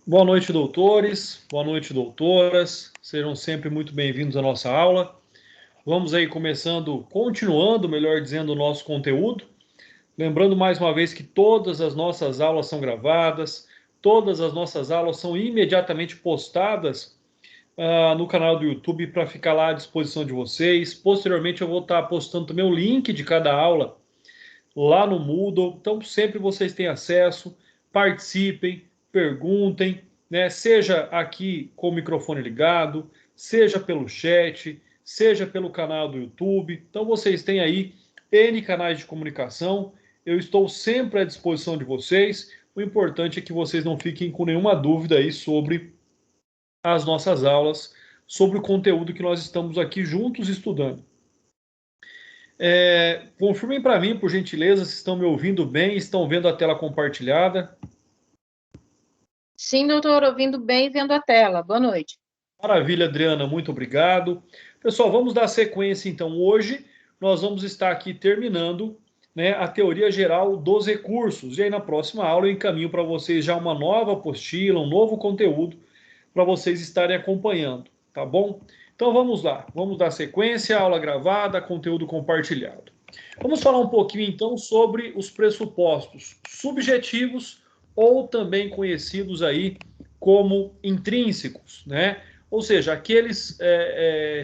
Boa noite, doutores. Boa noite, doutoras. Sejam sempre muito bem-vindos à nossa aula. Vamos aí continuando, melhor dizendo, o nosso conteúdo. Lembrando mais uma vez que todas as nossas aulas são gravadas, todas as nossas aulas são imediatamente postadas no canal do YouTube para ficar lá à disposição de vocês. Posteriormente eu vou estar postando também o link de cada aula lá no Moodle. Então sempre vocês têm acesso, participem, perguntem, né? Seja aqui com o microfone ligado, seja pelo chat, seja pelo canal do YouTube. Então vocês têm aí N canais de comunicação. Eu estou sempre à disposição de vocês. O importante é que vocês não fiquem com nenhuma dúvida aí sobre as nossas aulas, sobre o conteúdo que nós estamos aqui juntos estudando. Confirmem para mim, por gentileza, se estão me ouvindo bem, estão vendo a tela compartilhada. Sim, doutor, ouvindo bem e vendo a tela. Boa noite. Maravilha, Adriana, muito obrigado. Pessoal, vamos dar sequência, então. Hoje nós vamos estar aqui terminando, né, a teoria geral dos recursos. E aí, na próxima aula, eu encaminho para vocês já uma nova apostila, um novo conteúdo, para vocês estarem acompanhando, tá bom? Então, vamos lá. Vamos dar sequência, aula gravada, conteúdo compartilhado. Vamos falar um pouquinho, então, sobre os pressupostos subjetivos ou também conhecidos aí como intrínsecos, né? Ou seja, aqueles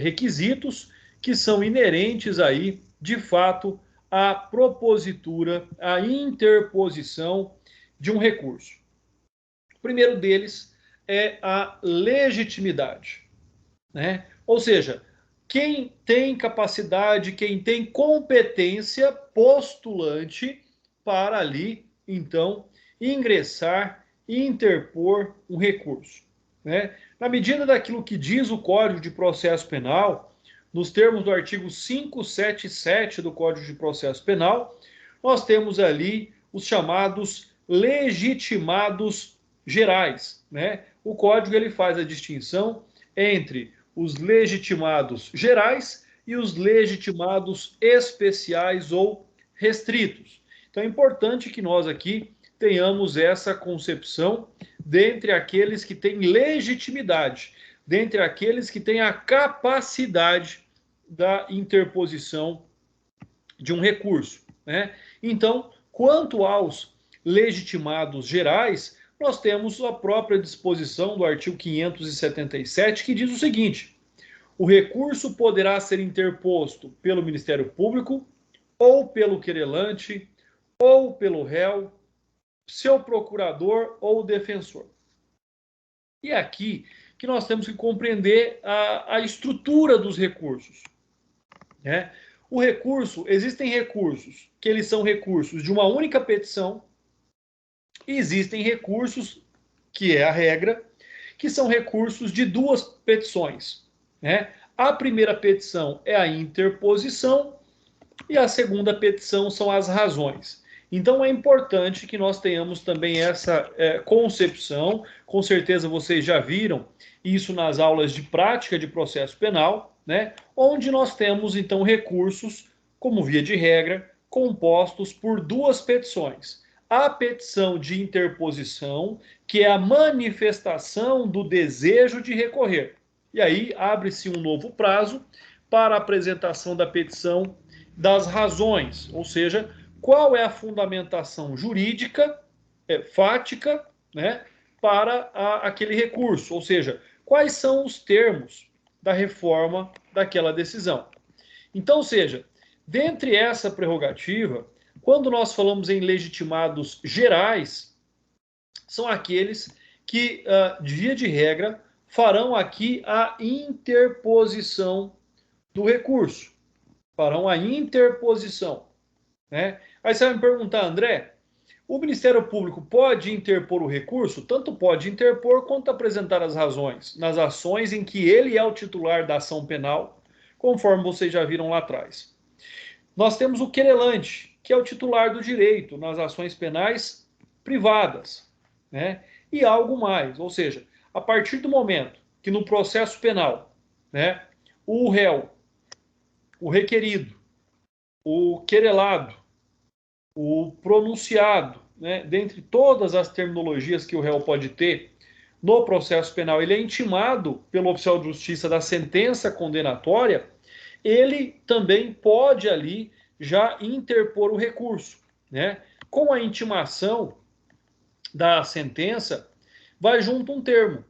requisitos que são inerentes aí, de fato, à propositura, à interposição de um recurso. O primeiro deles é a legitimidade, né? Ou seja, quem tem capacidade, quem tem competência postulante para ali, então, ingressar e interpor um recurso, né? Na medida daquilo que diz o Código de Processo Penal, nos termos do artigo 577 do Código de Processo Penal, nós temos ali os chamados legitimados gerais, né? O Código ele faz a distinção entre os legitimados gerais e os legitimados especiais ou restritos. Então é importante que nós aqui tenhamos essa concepção dentre aqueles que têm legitimidade, dentre aqueles que têm a capacidade da interposição de um recurso, né? Então, quanto aos legitimados gerais, nós temos a própria disposição do artigo 577, que diz o seguinte: o recurso poderá ser interposto pelo Ministério Público, ou pelo querelante, ou pelo réu, seu procurador ou defensor. E é aqui que nós temos que compreender a estrutura dos recursos, né? O recurso, existem recursos que eles são recursos de uma única petição, e existem recursos, que é a regra, que são recursos de duas petições, né? A primeira petição é a interposição e a segunda petição são as razões. Então é importante que nós tenhamos também essa concepção. Com certeza vocês já viram isso nas aulas de prática de processo penal, né? Onde nós temos então recursos, como via de regra, compostos por duas petições. A petição de interposição, que é a manifestação do desejo de recorrer. E aí abre-se um novo prazo para a apresentação da petição das razões, ou seja, qual é a fundamentação jurídica, fática, né, para aquele recurso, ou seja, quais são os termos da reforma daquela decisão. Então, ou seja, dentre essa prerrogativa, quando nós falamos em legitimados gerais, são aqueles que, de via de regra, farão aqui a interposição do recurso. Farão a interposição, né? Aí você vai me perguntar, André, o Ministério Público pode interpor o recurso? Tanto pode interpor quanto apresentar as razões nas ações em que ele é o titular da ação penal, conforme vocês já viram lá atrás. Nós temos o querelante, que é o titular do direito nas ações penais privadas, né? E algo mais, ou seja, a partir do momento que no processo penal, né, o réu, o requerido, o querelado, o pronunciado, né, dentre todas as terminologias que o réu pode ter no processo penal, ele é intimado pelo oficial de justiça da sentença condenatória, ele também pode ali já interpor o recurso, né? Com a intimação da sentença, vai junto um termo,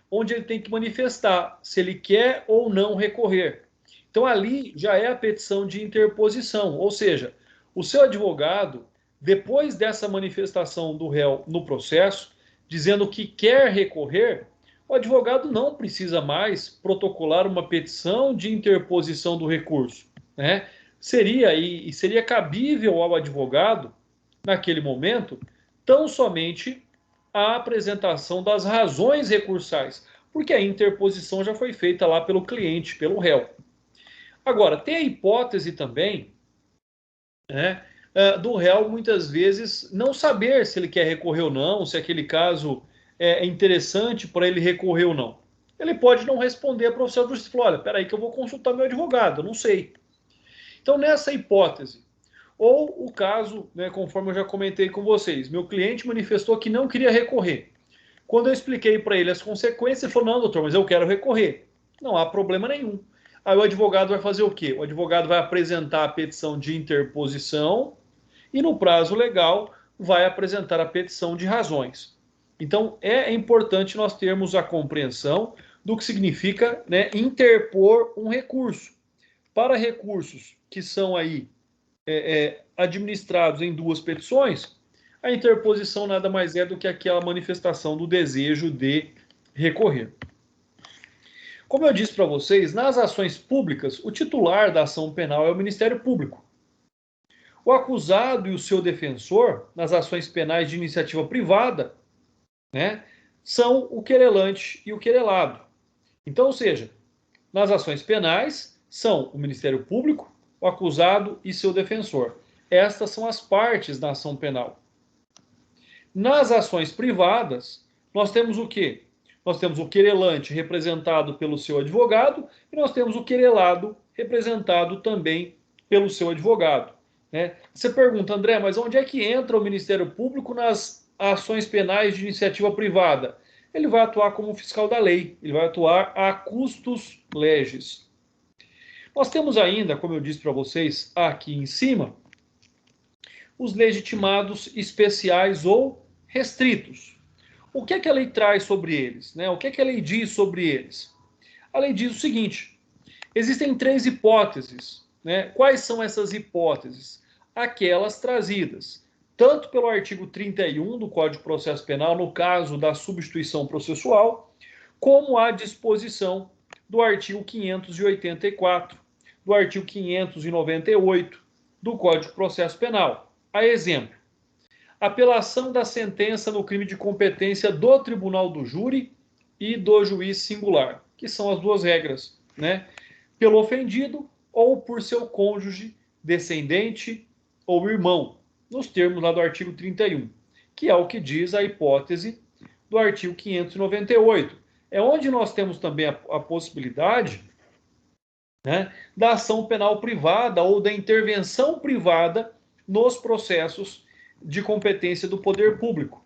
onde ele tem que manifestar se ele quer ou não recorrer. Então ali já é a petição de interposição, ou seja, o seu advogado, depois dessa manifestação do réu no processo, dizendo que quer recorrer, o advogado não precisa mais protocolar uma petição de interposição do recurso, né? Seria cabível ao advogado, naquele momento, tão somente a apresentação das razões recursais, porque a interposição já foi feita lá pelo cliente, pelo réu. Agora, tem a hipótese também, né, do réu muitas vezes não saber se ele quer recorrer ou não, se aquele caso é interessante para ele recorrer ou não. Ele pode não responder para o oficial de justiça, falar, olha, espera aí que eu vou consultar meu advogado, eu não sei. Então, nessa hipótese, ou o caso, né, conforme eu já comentei com vocês, meu cliente manifestou que não queria recorrer. Quando eu expliquei para ele as consequências, ele falou, não, doutor, mas eu quero recorrer. Não há problema nenhum. Aí o advogado vai fazer o quê? O advogado vai apresentar a petição de interposição e, no prazo legal, vai apresentar a petição de razões. Então, é importante nós termos a compreensão do que significa, né, interpor um recurso. Para recursos que são aí administrados em duas petições, a interposição nada mais é do que aquela manifestação do desejo de recorrer. Como eu disse para vocês, nas ações públicas, o titular da ação penal é o Ministério Público. O acusado e o seu defensor, nas ações penais de iniciativa privada, né, são o querelante e o querelado. Então, ou seja, nas ações penais, são o Ministério Público, o acusado e seu defensor. Estas são as partes da ação penal. Nas ações privadas, nós temos o quê? Nós temos o querelante representado pelo seu advogado e nós temos o querelado representado também pelo seu advogado, né? Você pergunta, André, mas onde é que entra o Ministério Público nas ações penais de iniciativa privada? Ele vai atuar como fiscal da lei, ele vai atuar a custos legis. Nós temos ainda, como eu disse para vocês aqui em cima, os legitimados especiais ou restritos. O que é que a lei traz sobre eles, né? O que é que a lei diz sobre eles? A lei diz o seguinte, existem três hipóteses, né? Quais são essas hipóteses? Aquelas trazidas tanto pelo artigo 31 do Código de Processo Penal, no caso da substituição processual, como a disposição do artigo 584, do artigo 598 do Código de Processo Penal. A exemplo, apelação da sentença no crime de competência do tribunal do júri e do juiz singular, que são as duas regras, né? Pelo ofendido ou por seu cônjuge, descendente ou irmão, nos termos lá do artigo 31, que é o que diz a hipótese do artigo 598. É onde nós temos também a possibilidade, né, da ação penal privada ou da intervenção privada nos processos de competência do poder público.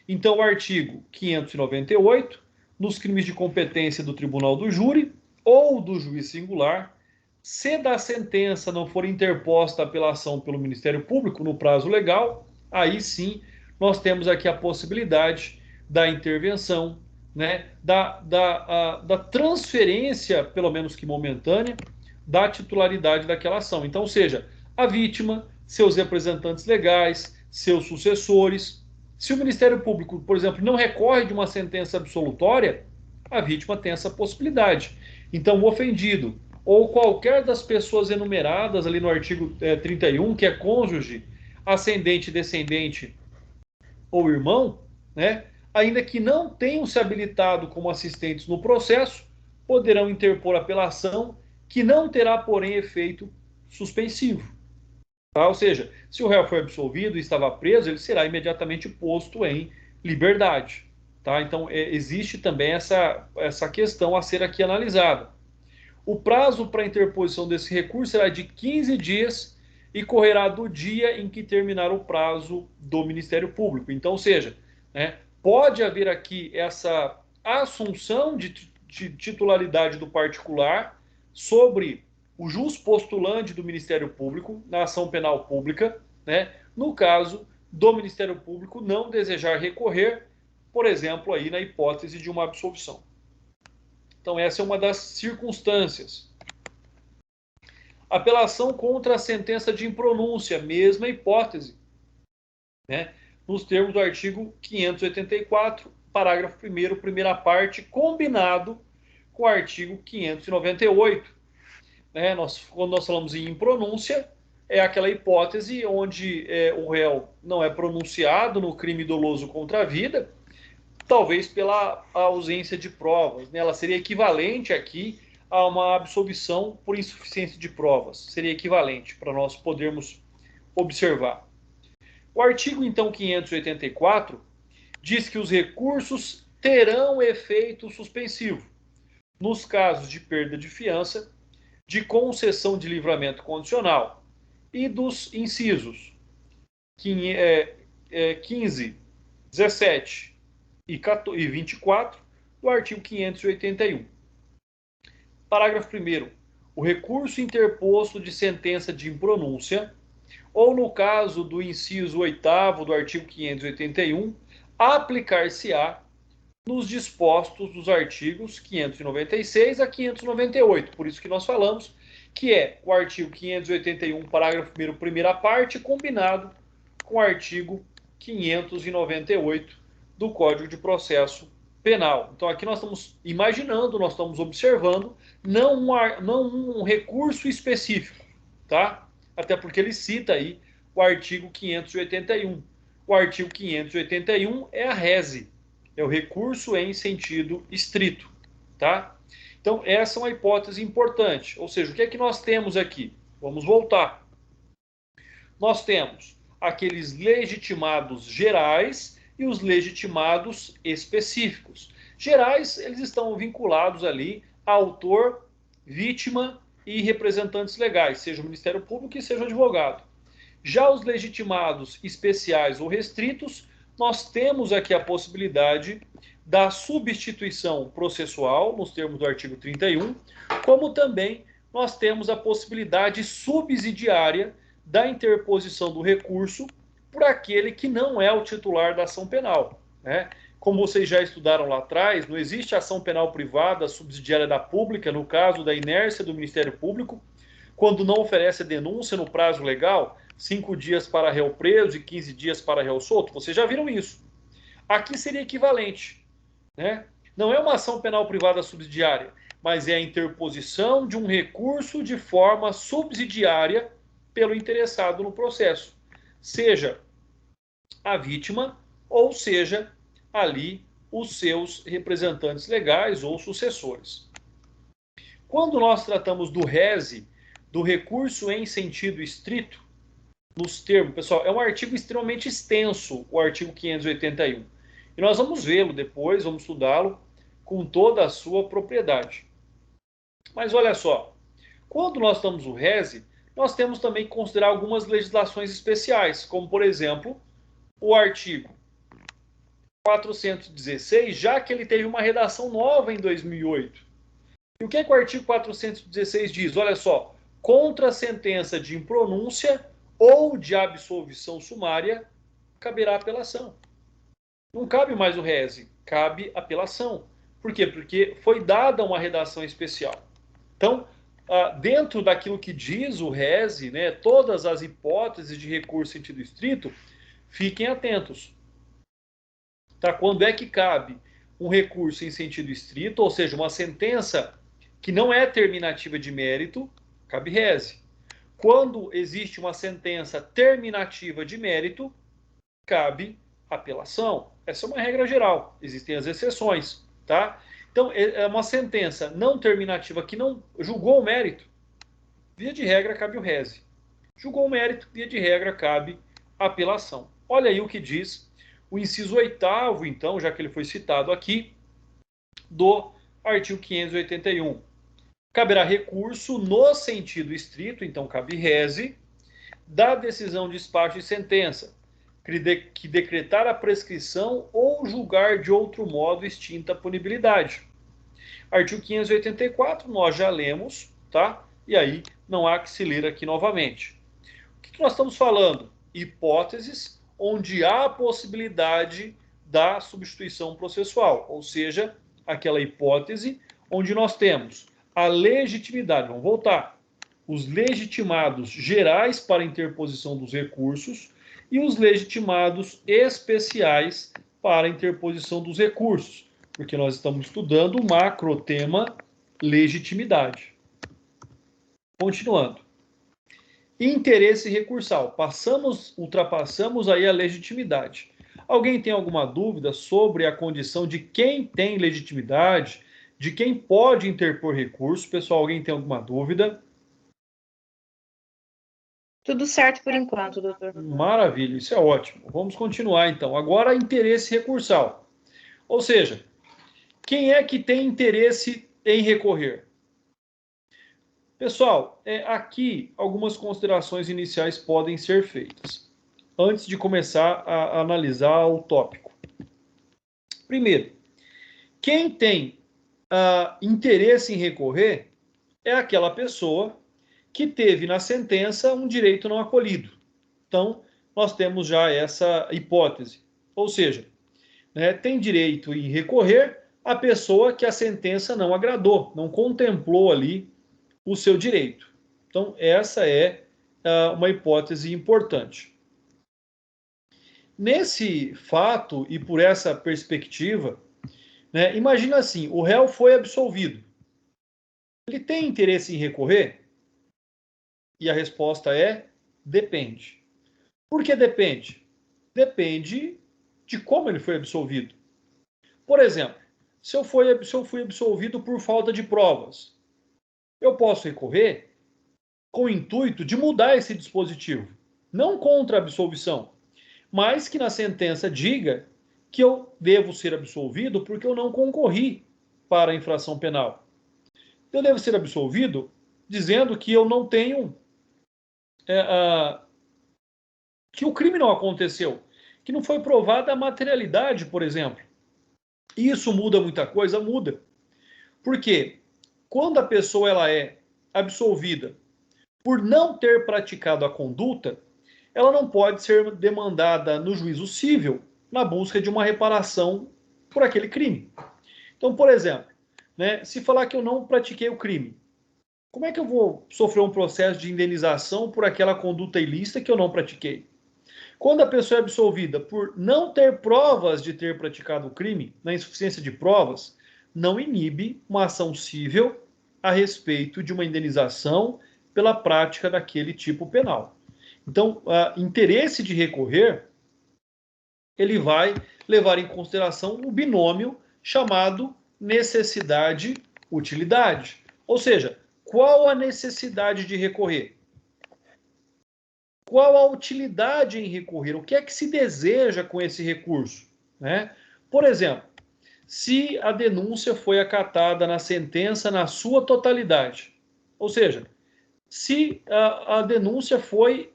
Então, o artigo 598, nos crimes de competência do tribunal do júri ou do juiz singular, se da sentença não for interposta a apelação pelo Ministério Público no prazo legal, aí sim nós temos aqui a possibilidade da intervenção, né, da transferência, pelo menos que momentânea, da titularidade daquela ação. Então, ou seja, a vítima, seus representantes legais, seus sucessores. Se o Ministério Público, por exemplo, não recorre de uma sentença absolutória, a vítima tem essa possibilidade. Então, o ofendido ou qualquer das pessoas enumeradas ali no artigo 31, que é cônjuge, ascendente, descendente ou irmão, né, ainda que não tenham se habilitado como assistentes no processo, poderão interpor apelação que não terá, porém, efeito suspensivo. Tá? Ou seja, se o réu foi absolvido e estava preso, ele será imediatamente posto em liberdade. Tá? Então, existe também essa questão a ser aqui analisada. O prazo para interposição desse recurso será de 15 dias e correrá do dia em que terminar o prazo do Ministério Público. Então, ou seja, né, pode haver aqui essa a assunção de titularidade do particular sobre o jus postulante do Ministério Público na ação penal pública, né, no caso do Ministério Público não desejar recorrer, por exemplo, aí na hipótese de uma absolvição. Então, essa é uma das circunstâncias. Apelação contra a sentença de impronúncia, mesma hipótese, né, nos termos do artigo 584, parágrafo 1º, primeira parte, combinado com o artigo 598. Né, quando nós falamos em impronúncia, é aquela hipótese onde o réu não é pronunciado no crime doloso contra a vida, talvez pela ausência de provas. Né? Ela seria equivalente aqui a uma absolvição por insuficiência de provas. Seria equivalente para nós podermos observar. O artigo, então, 584, diz que os recursos terão efeito suspensivo nos casos de perda de fiança, de concessão de livramento condicional e dos incisos 15, 17 e 24 do artigo 581. Parágrafo 1º. O recurso interposto de sentença de impronúncia, ou no caso do inciso 8º do artigo 581, aplicar-se-á nos dispostos dos artigos 596 a 598. Por isso que nós falamos que é o artigo 581, parágrafo 1º, primeira parte, combinado com o artigo 598 do Código de Processo Penal. Então, aqui nós estamos imaginando, nós estamos observando, não um recurso específico, tá? Até porque ele cita aí o artigo 581. O artigo 581 é a rese, é o recurso em sentido estrito, tá? Então, essa é uma hipótese importante. Ou seja, o que é que nós temos aqui? Vamos voltar. Nós temos aqueles legitimados gerais e os legitimados específicos. Gerais, eles estão vinculados ali a autor, vítima e representantes legais, seja o Ministério Público e seja o advogado. Já os legitimados especiais ou restritos, nós temos aqui a possibilidade da substituição processual, nos termos do artigo 31, como também nós temos a possibilidade subsidiária da interposição do recurso por aquele que não é o titular da ação penal. Né? Como vocês já estudaram lá atrás, não existe ação penal privada subsidiária da pública, no caso da inércia do Ministério Público, quando não oferece a denúncia no prazo legal, 5 dias para réu preso e 15 dias para réu solto. Vocês já viram isso. Aqui seria equivalente. Né? Não é uma ação penal privada subsidiária, mas é a interposição de um recurso de forma subsidiária pelo interessado no processo, seja a vítima ou seja ali os seus representantes legais ou sucessores. Quando nós tratamos do rese, do recurso em sentido estrito, nos termos, pessoal, é um artigo extremamente extenso, o artigo 581. E nós vamos vê-lo depois, vamos estudá-lo com toda a sua propriedade. Mas olha só, quando nós estamos no rese, nós temos também que considerar algumas legislações especiais, como, por exemplo, o artigo 416, já que ele teve uma redação nova em 2008. E o que é que o artigo 416 diz? Olha só, contra a sentença de impronúncia ou de absolvição sumária, caberá apelação. Não cabe mais o rese, cabe apelação. Por quê? Porque foi dada uma redação especial. Então, dentro daquilo que diz o rese, né, todas as hipóteses de recurso em sentido estrito, fiquem atentos. Tá? Quando é que cabe um recurso em sentido estrito, ou seja, uma sentença que não é terminativa de mérito, cabe rese. Quando existe uma sentença terminativa de mérito, cabe apelação. Essa é uma regra geral, existem as exceções, tá? Então, é uma sentença não terminativa que não julgou o mérito, via de regra cabe o rese. Julgou o mérito, via de regra cabe apelação. Olha aí o que diz o inciso 8º, então, já que ele foi citado aqui, do artigo 581. Caberá recurso no sentido estrito, então cabe rese, da decisão de despacho e sentença, que decretar a prescrição ou julgar de outro modo extinta a punibilidade. Artigo 584, nós já lemos, tá? E aí não há que se ler aqui novamente. O que nós estamos falando? Hipóteses onde há a possibilidade da substituição processual, ou seja, aquela hipótese onde nós temos a legitimidade, vamos voltar, os legitimados gerais para interposição dos recursos e os legitimados especiais para interposição dos recursos, porque nós estamos estudando o macrotema legitimidade. Continuando. Interesse recursal. Ultrapassamos aí a legitimidade. Alguém tem alguma dúvida sobre a condição de quem tem legitimidade, de quem pode interpor recurso? Pessoal, alguém tem alguma dúvida? Tudo certo por enquanto, doutor. Maravilha, isso é ótimo. Vamos continuar então. Agora, interesse recursal. Ou seja, quem é que tem interesse em recorrer? Pessoal, aqui algumas considerações iniciais podem ser feitas, antes de começar a analisar o tópico. Primeiro, quem tem interesse em recorrer é aquela pessoa que teve na sentença um direito não acolhido. Então, nós temos já essa hipótese. Ou seja, tem direito em recorrer a pessoa que a sentença não agradou, não contemplou ali o seu direito. Então, essa é uma hipótese importante. Nesse fato e por essa perspectiva, imagina assim, o réu foi absolvido. Ele tem interesse em recorrer? E a resposta é depende. Por que depende? Depende de como ele foi absolvido. Por exemplo, se eu fui absolvido por falta de provas, eu posso recorrer com o intuito de mudar esse dispositivo, não contra a absolvição, mas que na sentença diga que eu devo ser absolvido porque eu não concorri para a infração penal. Eu devo ser absolvido dizendo que eu não tenho que o crime não aconteceu, que não foi provada a materialidade, por exemplo. Isso muda muita coisa? Muda. Por quê? Quando a pessoa ela é absolvida por não ter praticado a conduta, ela não pode ser demandada no juízo civil na busca de uma reparação por aquele crime. Então, por exemplo, se falar que eu não pratiquei o crime, como é que eu vou sofrer um processo de indenização por aquela conduta ilícita que eu não pratiquei? Quando a pessoa é absolvida por não ter provas de ter praticado o crime, na insuficiência de provas, não inibe uma ação civil a respeito de uma indenização pela prática daquele tipo penal. Então, o interesse de recorrer, ele vai levar em consideração o binômio chamado necessidade-utilidade. Ou seja, qual a necessidade de recorrer? Qual a utilidade em recorrer? O que é que se deseja com esse recurso? Por exemplo, se a denúncia foi acatada na sentença na sua totalidade, ou seja, se a denúncia foi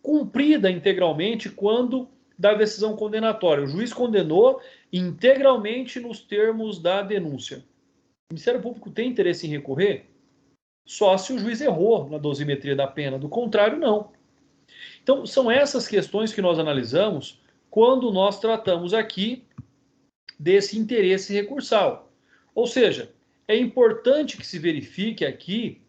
cumprida integralmente quando da decisão condenatória, o juiz condenou integralmente nos termos da denúncia. O Ministério Público tem interesse em recorrer? Só se o juiz errou na dosimetria da pena, do contrário, não. Então, são essas questões que nós analisamos quando nós tratamos aqui desse interesse recursal. Ou seja, é importante que se verifique aqui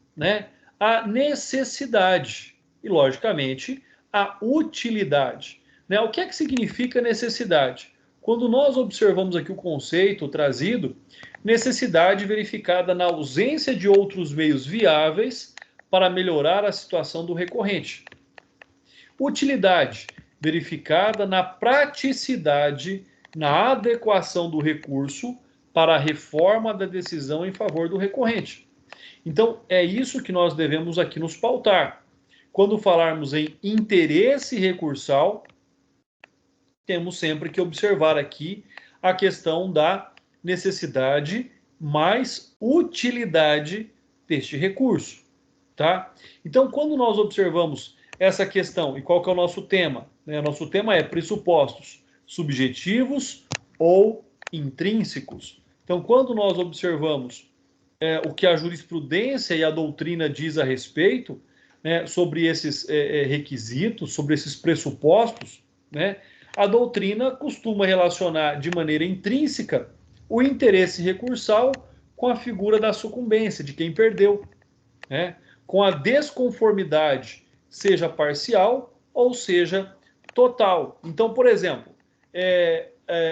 a necessidade e, logicamente, a utilidade. O que é que significa necessidade? Quando nós observamos aqui o conceito trazido, necessidade verificada na ausência de outros meios viáveis para melhorar a situação do recorrente. Utilidade verificada na praticidade, na adequação do recurso para a reforma da decisão em favor do recorrente. Então, é isso que nós devemos aqui nos pautar. Quando falarmos em interesse recursal, temos sempre que observar aqui a questão da necessidade mais utilidade deste recurso, tá? Então, quando nós observamos essa questão. E qual que é o nosso tema? Nosso tema é pressupostos subjetivos ou intrínsecos. Então, quando nós observamos o que a jurisprudência e a doutrina diz a respeito, sobre esses requisitos, sobre esses pressupostos, a doutrina costuma relacionar de maneira intrínseca o interesse recursal com a figura da sucumbência, de quem perdeu, com a desconformidade, seja parcial ou seja total. Então, por exemplo,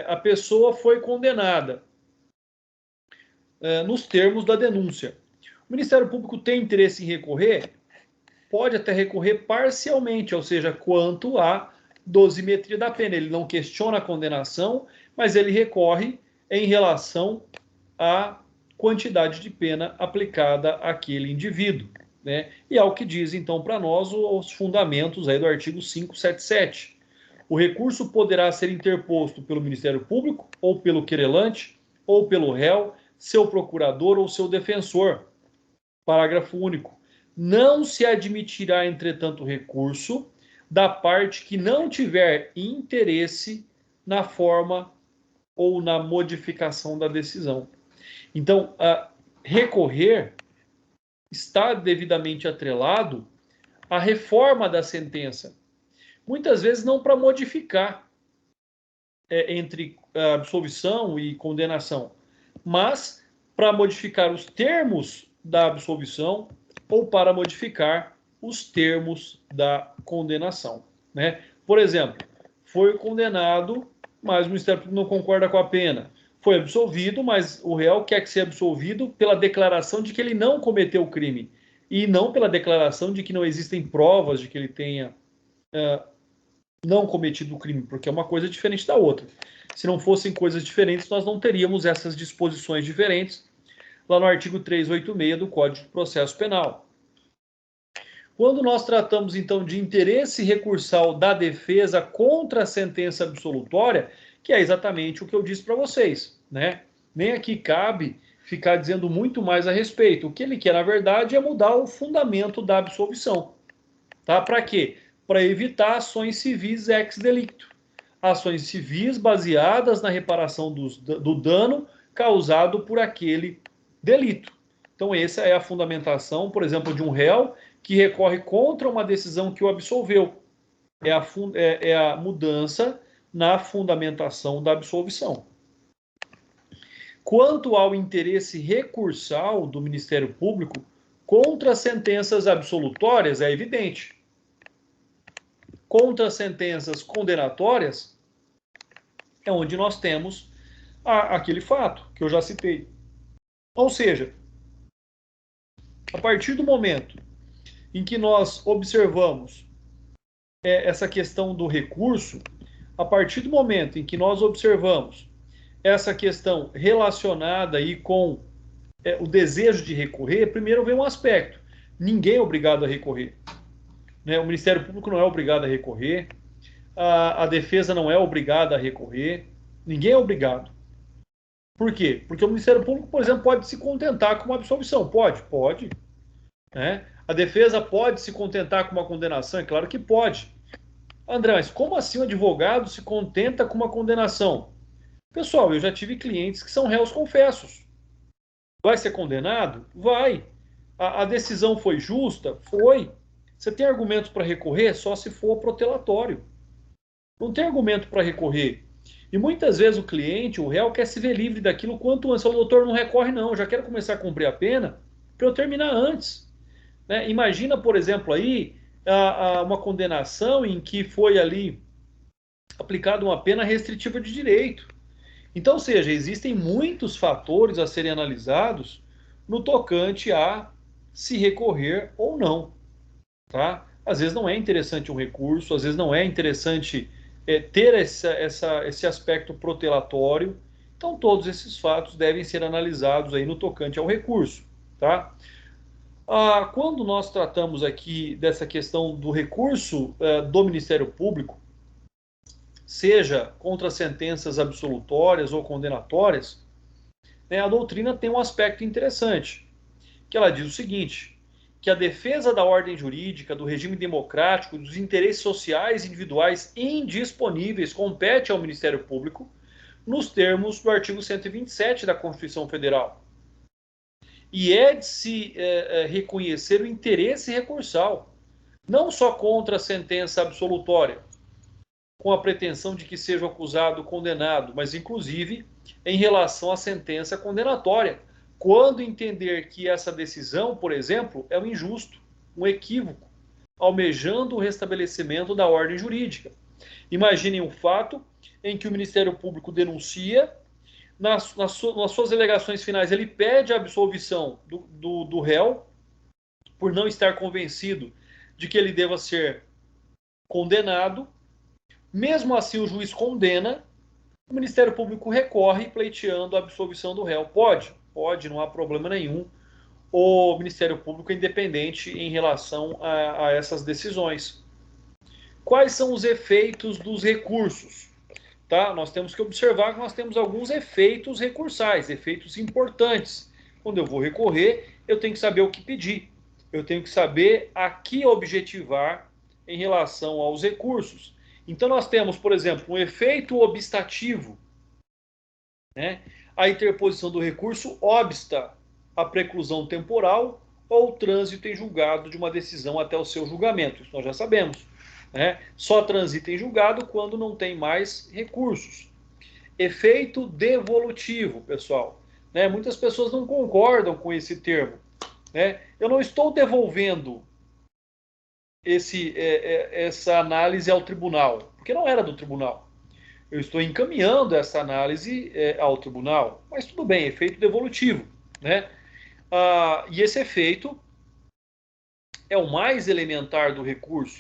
a pessoa foi condenada nos termos da denúncia. O Ministério Público tem interesse em recorrer? Pode até recorrer parcialmente, ou seja, quanto à dosimetria da pena. Ele não questiona a condenação, mas ele recorre em relação à quantidade de pena aplicada àquele indivíduo. E é o que diz, então, para nós os fundamentos aí do artigo 577. O recurso poderá ser interposto pelo Ministério Público, ou pelo querelante, ou pelo réu, seu procurador ou seu defensor. Parágrafo único. Não se admitirá, entretanto, recurso da parte que não tiver interesse na forma ou na modificação da decisão. Então, recorrer está devidamente atrelado à reforma da sentença. Muitas vezes não para modificar entre absolvição e condenação, mas para modificar os termos da absolvição ou para modificar os termos da condenação. Por exemplo, foi condenado, mas o Ministério Público não concorda com a pena. Foi absolvido, mas o réu quer que seja absolvido pela declaração de que ele não cometeu o crime e não pela declaração de que não existem provas de que ele tenha não cometido o crime, porque é uma coisa diferente da outra. Se não fossem coisas diferentes, nós não teríamos essas disposições diferentes lá no artigo 386 do Código de Processo Penal. Quando nós tratamos, então, de interesse recursal da defesa contra a sentença absolutória, que é exatamente o que eu disse para vocês, Nem aqui cabe ficar dizendo muito mais a respeito. O que ele quer, na verdade, é mudar o fundamento da absolvição. Tá? Para quê? Para evitar ações civis ex delicto. Ações civis baseadas na reparação do dano causado por aquele delito. Então, essa é a fundamentação, por exemplo, de um réu que recorre contra uma decisão que o absolveu. É a mudança na fundamentação da absolvição. Quanto ao interesse recursal do Ministério Público contra sentenças absolutórias, é evidente. Contra sentenças condenatórias, é onde nós temos aquele fato que eu já citei. Ou seja, a partir do momento em que nós observamos essa questão do recurso, a partir do momento em que nós observamos essa questão relacionada aí com o desejo de recorrer, primeiro vem um aspecto. Ninguém é obrigado a recorrer. O Ministério Público não é obrigado a recorrer, a defesa não é obrigada a recorrer, ninguém é obrigado. Por quê? Porque o Ministério Público, por exemplo, pode se contentar com uma absolvição. Pode. A defesa pode se contentar com uma condenação? É claro que pode. André, mas como assim o advogado se contenta com uma condenação? Pessoal, eu já tive clientes que são réus confessos. Vai ser condenado? Vai. A decisão foi justa? Foi. Você tem argumentos para recorrer? Só se for protelatório. Não tem argumento para recorrer. E muitas vezes o cliente, o réu, quer se ver livre daquilo quanto antes. O doutor não recorre não, eu já quero começar a cumprir a pena para eu terminar antes. Imagina, por exemplo, aí uma condenação em que foi ali aplicada uma pena restritiva de direito. Então, ou seja, existem muitos fatores a serem analisados no tocante a se recorrer ou não. Tá? Às vezes não é interessante um recurso, às vezes não é interessante ter esse aspecto protelatório. Então, todos esses fatos devem ser analisados aí no tocante ao recurso. Tá? Quando nós tratamos aqui dessa questão do recurso do Ministério Público, seja contra sentenças absolutórias ou condenatórias, a doutrina tem um aspecto interessante, que ela diz o seguinte, que a defesa da ordem jurídica, do regime democrático, dos interesses sociais individuais indisponíveis compete ao Ministério Público, nos termos do artigo 127 da Constituição Federal. E é de se reconhecer o interesse recursal, não só contra a sentença absolutória, com a pretensão de que seja acusado condenado, mas inclusive em relação à sentença condenatória, quando entender que essa decisão, por exemplo, é um injusto, um equívoco, almejando o restabelecimento da ordem jurídica. Imaginem um fato em que o Ministério Público denuncia, nas suas alegações finais ele pede a absolvição do réu, por não estar convencido de que ele deva ser condenado. Mesmo assim o juiz condena, o Ministério Público recorre pleiteando a absolvição do réu. Pode, não há problema nenhum. O Ministério Público é independente em relação a essas decisões. Quais são os efeitos dos recursos? Tá? Nós temos que observar que nós temos alguns efeitos recursais, efeitos importantes. Quando eu vou recorrer, eu tenho que saber o que pedir. Eu tenho que saber a que objetivar em relação aos recursos. Então nós temos, por exemplo, um efeito obstativo, né? A interposição do recurso obsta a preclusão temporal ou o trânsito em julgado de uma decisão até o seu julgamento. Isso nós já sabemos, né? Só transita em julgado quando não tem mais recursos. Efeito devolutivo, pessoal, né? Muitas pessoas não concordam com esse termo, né? Eu não estou devolvendo essa análise ao tribunal, porque não era do tribunal. Eu estou encaminhando essa análise ao tribunal, mas tudo bem, efeito devolutivo, né? E esse efeito é o mais elementar do recurso,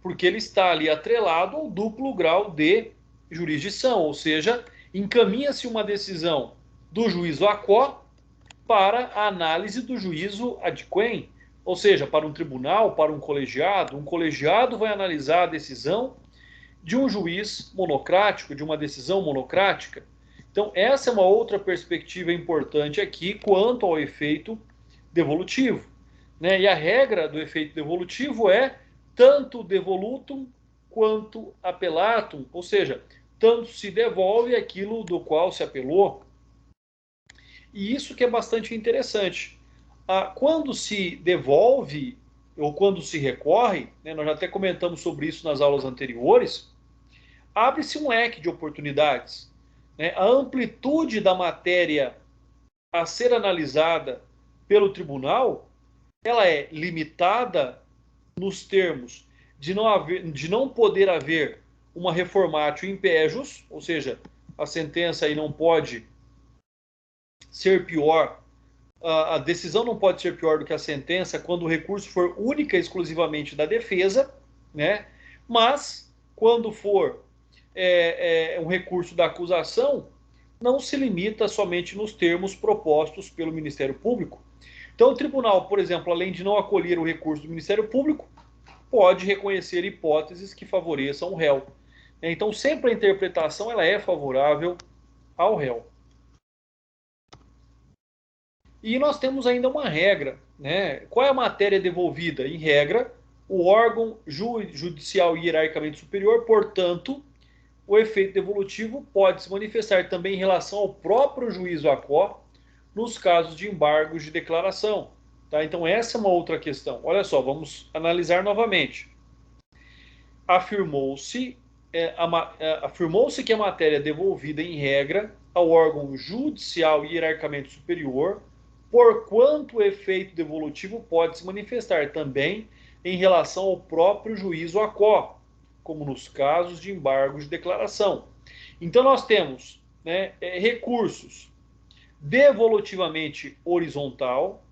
porque ele está ali atrelado ao duplo grau de jurisdição, ou seja, encaminha-se uma decisão do juízo aquó para a análise do juízo ad quem, ou seja, para um tribunal, para um colegiado vai analisar a decisão de um juiz monocrático, de uma decisão monocrática. Então, essa é uma outra perspectiva importante aqui quanto ao efeito devolutivo, né? E a regra do efeito devolutivo é tanto devolutum quanto appellatum, ou seja, tanto se devolve aquilo do qual se apelou. E isso que é bastante interessante. Quando se devolve ou quando se recorre, né, nós já até comentamos sobre isso nas aulas anteriores, abre-se um leque de oportunidades, né? A amplitude da matéria a ser analisada pelo tribunal, ela é limitada nos termos de não poder haver uma reformatio impejus, ou seja, a sentença aí não pode ser pior, a decisão não pode ser pior do que a sentença quando o recurso for única e exclusivamente da defesa, né? Mas quando for um recurso da acusação, não se limita somente nos termos propostos pelo Ministério Público. Então, o tribunal, por exemplo, além de não acolher o recurso do Ministério Público, pode reconhecer hipóteses que favoreçam o réu. Então, sempre a interpretação ela é favorável ao réu. E nós temos ainda uma regra, né? Qual é a matéria devolvida? Em regra, o órgão judicial hierarquicamente superior, portanto, o efeito devolutivo pode se manifestar também em relação ao próprio juízo aquó nos casos de embargos de declaração. Tá? Então, essa é uma outra questão. Olha só, vamos analisar novamente. Afirmou-se que a matéria é devolvida em regra ao órgão judicial hierarquicamente superior, porquanto o efeito devolutivo pode se manifestar também em relação ao próprio juízo aquó, como nos casos de embargos de declaração. Então, nós temos, né, recursos devolutivamente horizontal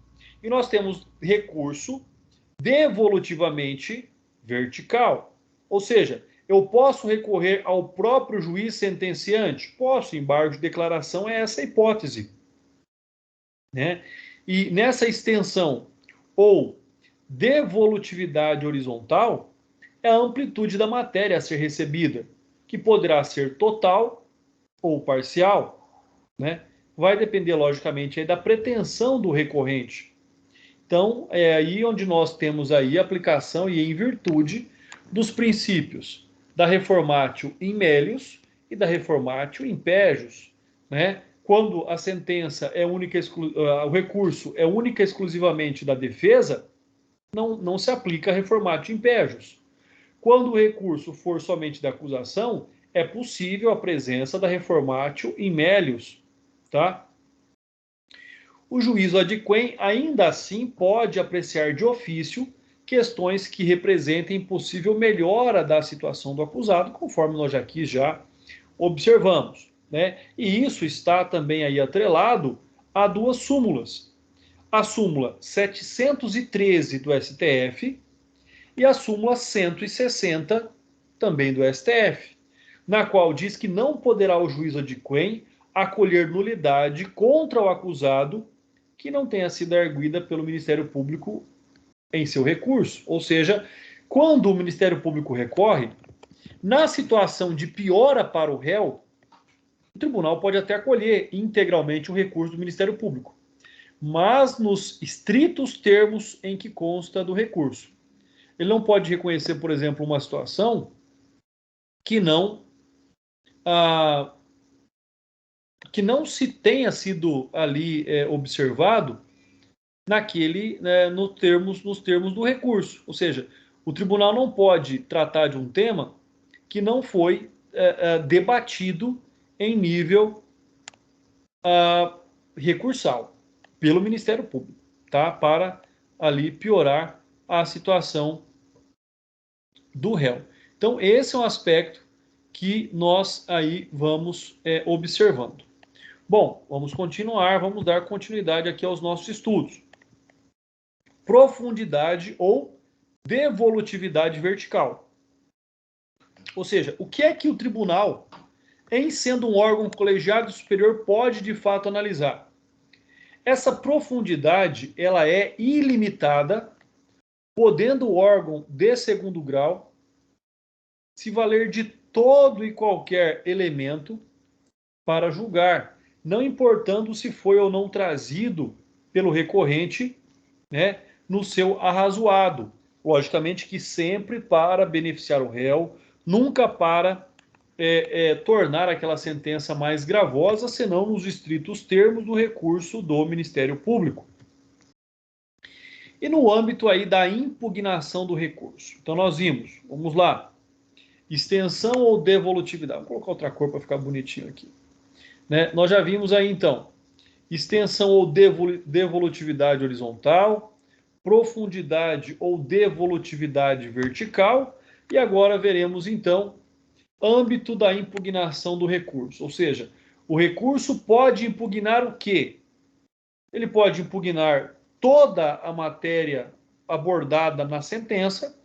e nós temos recurso devolutivamente vertical. Ou seja, eu posso recorrer ao próprio juiz sentenciante? Posso, embargo de declaração é essa hipótese, né? E nessa extensão ou devolutividade horizontal é a amplitude da matéria a ser recebida, que poderá ser total ou parcial, né? Vai depender, logicamente, aí da pretensão do recorrente. Então, é aí onde nós temos aí a aplicação e em virtude dos princípios da reformatio in melius e da reformatio in pejus, né? Quando a sentença é única, o recurso é única e exclusivamente da defesa, não se aplica a reformatio in pejus. Quando o recurso for somente da acusação, é possível a presença da reformatio in melius, tá? O juízo ad quem, ainda assim, pode apreciar de ofício questões que representem possível melhora da situação do acusado, conforme nós aqui já observamos, né? E isso está também aí atrelado a duas súmulas. A súmula 713 do STF e a súmula 160 também do STF, na qual diz que não poderá o juiz ad quem acolher nulidade contra o acusado que não tenha sido arguida pelo Ministério Público em seu recurso. Ou seja, quando o Ministério Público recorre, na situação de piora para o réu, o tribunal pode até acolher integralmente o recurso do Ministério Público, mas nos estritos termos em que consta do recurso. Ele não pode reconhecer, por exemplo, uma situação que não se tenha sido ali observado nos termos do recurso. Ou seja, o tribunal não pode tratar de um tema que não foi debatido em nível recursal pelo Ministério Público, tá? Para ali piorar a situação do réu. Então, esse é um aspecto que nós aí vamos observando. Bom, vamos continuar, vamos dar continuidade aqui aos nossos estudos. Profundidade ou devolutividade vertical. Ou seja, o que é que o tribunal, em sendo um órgão colegiado superior, pode de fato analisar? Essa profundidade, ela é ilimitada, podendo o órgão de segundo grau se valer de todo e qualquer elemento para julgar, não importando se foi ou não trazido pelo recorrente, né, no seu arrazoado. Logicamente que sempre para beneficiar o réu, nunca para tornar aquela sentença mais gravosa, senão nos estritos termos do recurso do Ministério Público. E no âmbito aí da impugnação do recurso. Então nós vimos, vamos lá, extensão ou devolutividade. Vou colocar outra cor para ficar bonitinho aqui. Né? Nós já vimos aí então, extensão ou devolutividade horizontal, profundidade ou devolutividade vertical, e agora veremos então âmbito da impugnação do recurso. Ou seja, o recurso pode impugnar o quê? Ele pode impugnar toda a matéria abordada na sentença,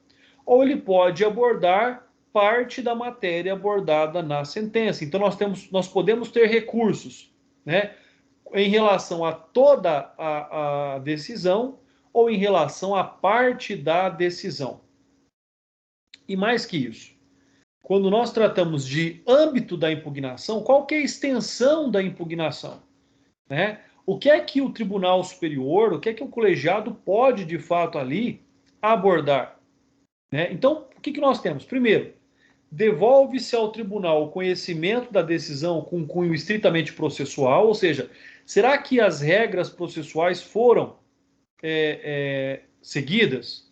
ou ele pode abordar parte da matéria abordada na sentença. Então nós podemos ter recursos, né, em relação a toda a decisão ou em relação à parte da decisão. E mais que isso, quando nós tratamos de âmbito da impugnação, qual que é a extensão da impugnação? Né? O que é que o Tribunal Superior, o que é que o colegiado pode, de fato, ali abordar? Né? Então, o que nós temos? Primeiro, devolve-se ao tribunal o conhecimento da decisão com cunho estritamente processual, ou seja, será que as regras processuais foram seguidas?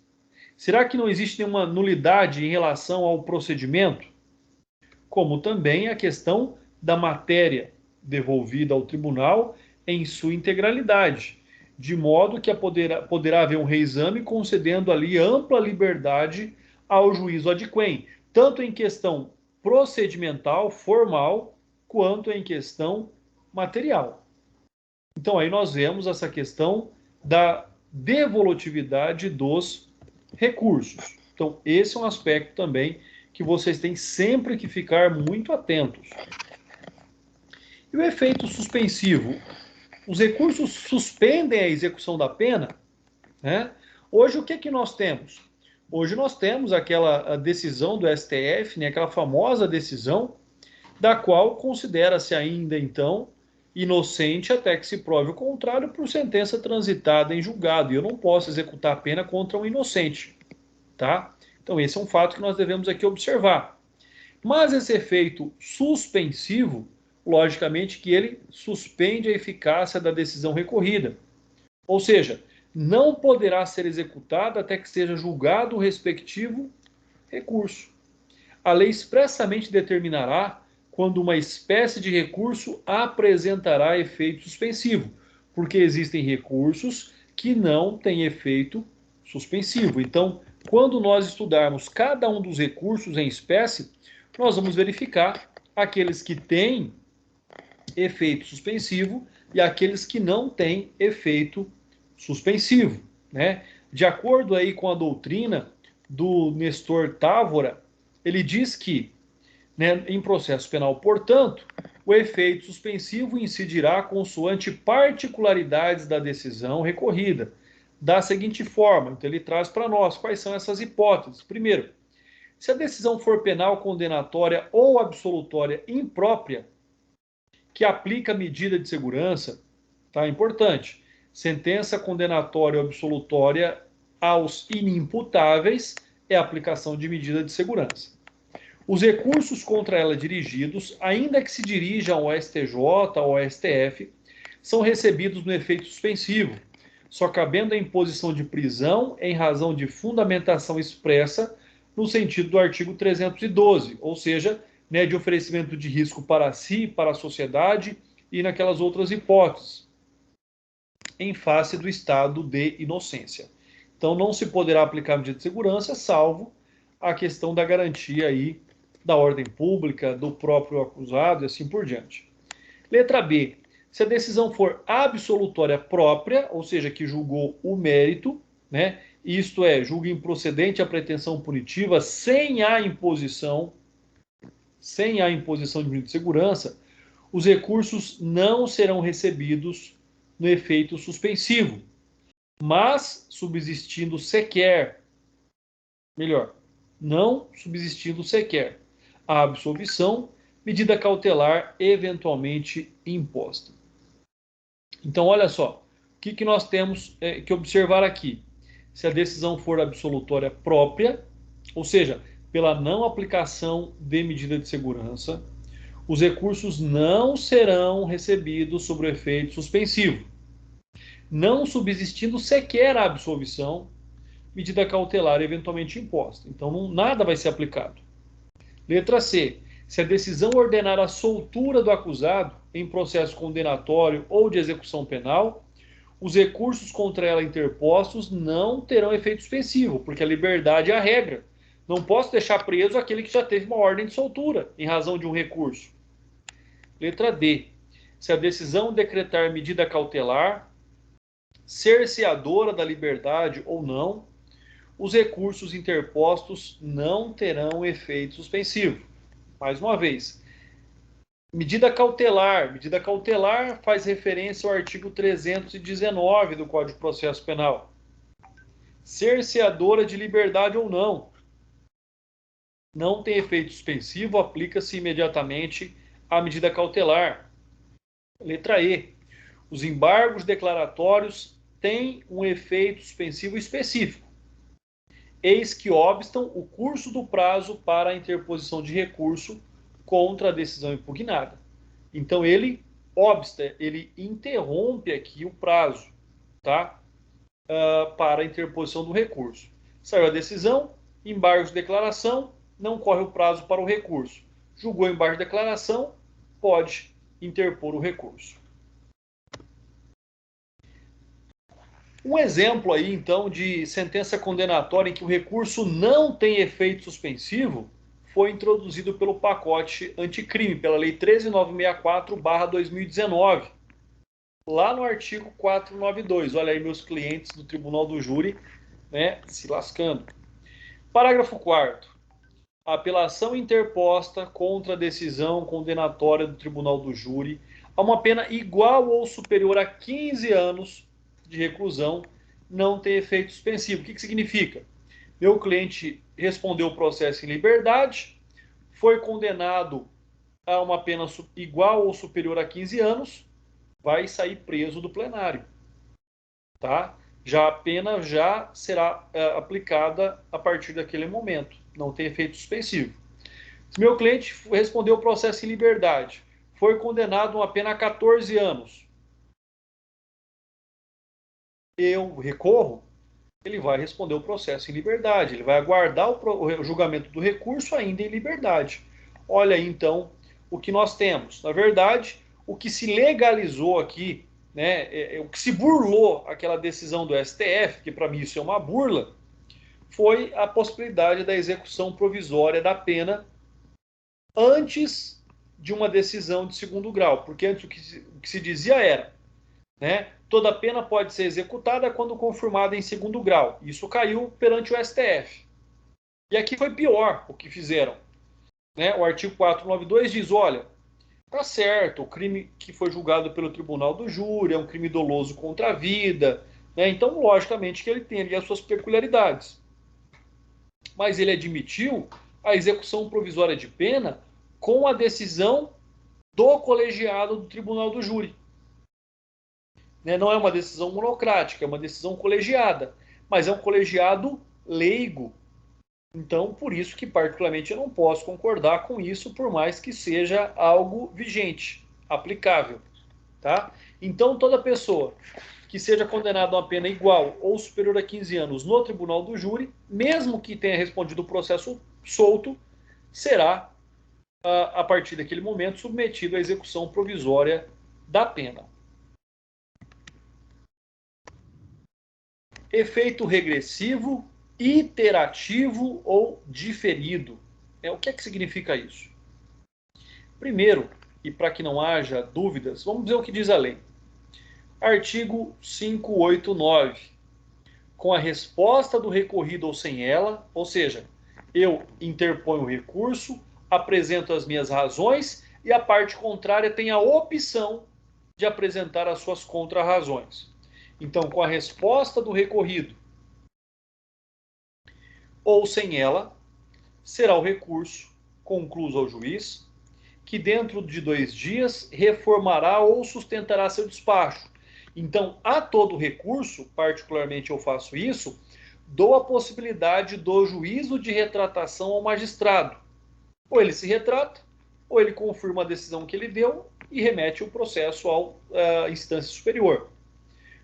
Será que não existe nenhuma nulidade em relação ao procedimento? Como também a questão da matéria devolvida ao tribunal em sua integralidade, de modo que poderá haver um reexame concedendo ali ampla liberdade ao juízo ad quem, tanto em questão procedimental, formal, quanto em questão material. Então aí nós vemos essa questão da devolutividade dos recursos. Então esse é um aspecto também que vocês têm sempre que ficar muito atentos. E o efeito suspensivo? Os recursos suspendem a execução da pena, né? Hoje o que nós temos? Hoje nós temos aquela decisão do STF, né, aquela famosa decisão, da qual considera-se ainda, então, inocente até que se prove o contrário por sentença transitada em julgado. E eu não posso executar a pena contra um inocente, tá? Então esse é um fato que nós devemos aqui observar. Mas esse efeito suspensivo, logicamente que ele suspende a eficácia da decisão recorrida. Ou seja, não poderá ser executada até que seja julgado o respectivo recurso. A lei expressamente determinará quando uma espécie de recurso apresentará efeito suspensivo, porque existem recursos que não têm efeito suspensivo. Então, quando nós estudarmos cada um dos recursos em espécie, nós vamos verificar aqueles que têm efeito suspensivo e aqueles que não têm efeito suspensivo, né? De acordo aí com a doutrina do Nestor Távora, ele diz que, né, em processo penal, portanto, o efeito suspensivo incidirá consoante particularidades da decisão recorrida, da seguinte forma. Então ele traz para nós quais são essas hipóteses. Primeiro, se a decisão for penal condenatória ou absolutória imprópria, que aplica medida de segurança, tá? Importante. Sentença condenatória ou absolutória aos inimputáveis é a aplicação de medida de segurança. Os recursos contra ela dirigidos, ainda que se dirijam ao STJ ou ao STF, são recebidos no efeito suspensivo, só cabendo a imposição de prisão em razão de fundamentação expressa no sentido do artigo 312, ou seja, né, de oferecimento de risco para si, para a sociedade e naquelas outras hipóteses, em face do estado de inocência. Então não se poderá aplicar medida de segurança, salvo a questão da garantia aí da ordem pública, do próprio acusado e assim por diante. Letra B. Se a decisão for absolutória própria, ou seja, que julgou o mérito, né? Isto é, julga improcedente a pretensão punitiva sem a imposição de medida de segurança, os recursos não serão recebidos no efeito suspensivo, mas subsistindo sequer, melhor, não subsistindo sequer, a absolvição, medida cautelar eventualmente imposta. Então, olha só, o que nós temos que observar aqui? Se a decisão for absolutória própria, ou seja, pela não aplicação de medida de segurança, os recursos não serão recebidos sobre o efeito suspensivo, não subsistindo sequer a absolvição, medida cautelar eventualmente imposta. Então, nada vai ser aplicado. Letra C. Se a decisão ordenar a soltura do acusado em processo condenatório ou de execução penal, os recursos contra ela interpostos não terão efeito suspensivo, porque a liberdade é a regra. Não posso deixar preso aquele que já teve uma ordem de soltura em razão de um recurso. Letra D. Se a decisão decretar medida cautelar, cerceadora da liberdade ou não, os recursos interpostos não terão efeito suspensivo. Mais uma vez, medida cautelar. Medida cautelar faz referência ao artigo 319 do Código de Processo Penal. Cerceadora de liberdade ou não tem efeito suspensivo, aplica-se imediatamente a medida cautelar. Letra E. Os embargos declaratórios têm um efeito suspensivo específico, eis que obstam o curso do prazo para a interposição de recurso contra a decisão impugnada. Então ele obsta, ele interrompe aqui o prazo, tá? Para a interposição do recurso. Saiu a decisão, embargo de declaração, não corre o prazo para o recurso. Julgou embargo de declaração, pode interpor o recurso. Um exemplo aí, então, de sentença condenatória em que o recurso não tem efeito suspensivo foi introduzido pelo pacote anticrime, pela Lei 13.964/2019, lá no artigo 492. Olha aí meus clientes do Tribunal do Júri, né, se lascando. Parágrafo 4º. A apelação interposta contra a decisão condenatória do Tribunal do Júri a uma pena igual ou superior a 15 anos de reclusão não tem efeito suspensivo. O que significa? Meu cliente respondeu o processo em liberdade, foi condenado a uma pena igual ou superior a 15 anos, vai sair preso do plenário, tá? Já a pena já será aplicada a partir daquele momento, não tem efeito suspensivo. Se meu cliente respondeu o processo em liberdade, foi condenado a uma pena a 14 anos, eu recorro, ele vai responder o processo em liberdade, ele vai aguardar o julgamento do recurso ainda em liberdade. Olha aí, então, o que nós temos. Na verdade, o que se legalizou aqui, né, o que se burlou aquela decisão do STF, que para mim isso é uma burla, foi a possibilidade da execução provisória da pena antes de uma decisão de segundo grau, porque antes o que se dizia era, né, toda pena pode ser executada quando confirmada em segundo grau. Isso caiu perante o STF. E aqui foi pior o que fizeram. Né? O artigo 492 diz, olha, tá certo, o crime que foi julgado pelo tribunal do júri é um crime doloso contra a vida, né? Então, logicamente, que ele tem ali as suas peculiaridades. Mas ele admitiu a execução provisória de pena com a decisão do colegiado do tribunal do júri. Né? Não é uma decisão monocrática, é uma decisão colegiada, mas é um colegiado leigo. Então, por isso que particularmente eu não posso concordar com isso, por mais que seja algo vigente, aplicável, tá? Então, toda pessoa que seja condenada a uma pena igual ou superior a 15 anos no tribunal do júri, mesmo que tenha respondido o processo solto, será, a partir daquele momento, submetido à execução provisória da pena. Efeito regressivo, iterativo ou diferido. O que é que significa isso? Primeiro, e para que não haja dúvidas, vamos ver o que diz a lei. Artigo 589. Com a resposta do recorrido ou sem ela, ou seja, eu interponho o recurso, apresento as minhas razões e a parte contrária tem a opção de apresentar as suas contrarrazões. Então, com a resposta do recorrido ou sem ela, será o recurso concluso ao juiz, que dentro de 2 dias reformará ou sustentará seu despacho. Então, a todo recurso, particularmente eu faço isso, dou a possibilidade do juízo de retratação ao magistrado. Ou ele se retrata, ou ele confirma a decisão que ele deu e remete o processo à instância superior,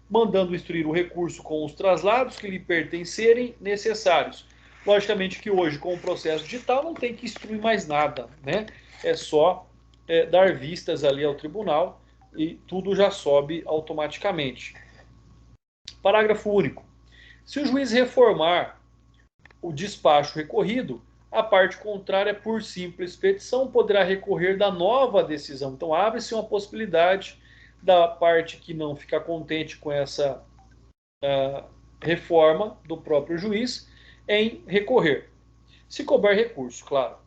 mandando instruir o recurso com os traslados que lhe pertencerem necessários. Logicamente que hoje, com o processo digital, não tem que instruir mais nada, né? É só dar vistas ali ao tribunal e tudo já sobe automaticamente. Parágrafo único. Se o juiz reformar o despacho recorrido, a parte contrária, por simples petição, poderá recorrer da nova decisão. Então, abre-se uma possibilidade da parte que não ficar contente com essa reforma do próprio juiz em recorrer. Se couber recurso, claro.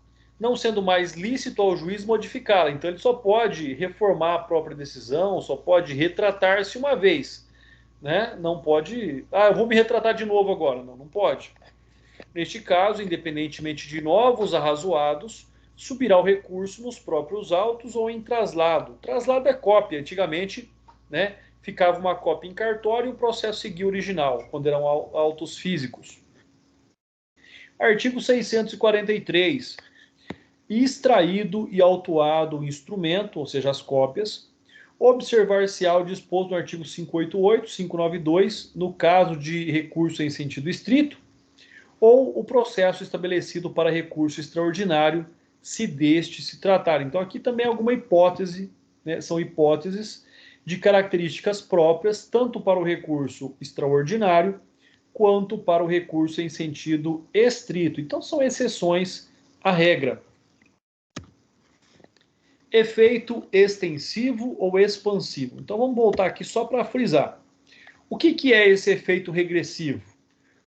Não sendo mais lícito ao juiz modificá-la. Então, ele só pode reformar a própria decisão, só pode retratar-se uma vez. Né? Não pode... eu vou me retratar de novo agora. Não, não pode. Neste caso, independentemente de novos arrazoados, subirá o recurso nos próprios autos ou em traslado. Traslado é cópia. Antigamente, né, ficava uma cópia em cartório e o processo seguia o original, quando eram autos físicos. Artigo 643. Extraído e autuado o instrumento, ou seja, as cópias, observar-se-á o disposto no artigo 588, 592, no caso de recurso em sentido estrito, ou o processo estabelecido para recurso extraordinário, se deste se tratar. Então, aqui também é alguma hipótese, né, são hipóteses de características próprias, tanto para o recurso extraordinário, quanto para o recurso em sentido estrito. Então, são exceções à regra. Efeito extensivo ou expansivo. Então, vamos voltar aqui só para frisar. O que é esse efeito regressivo?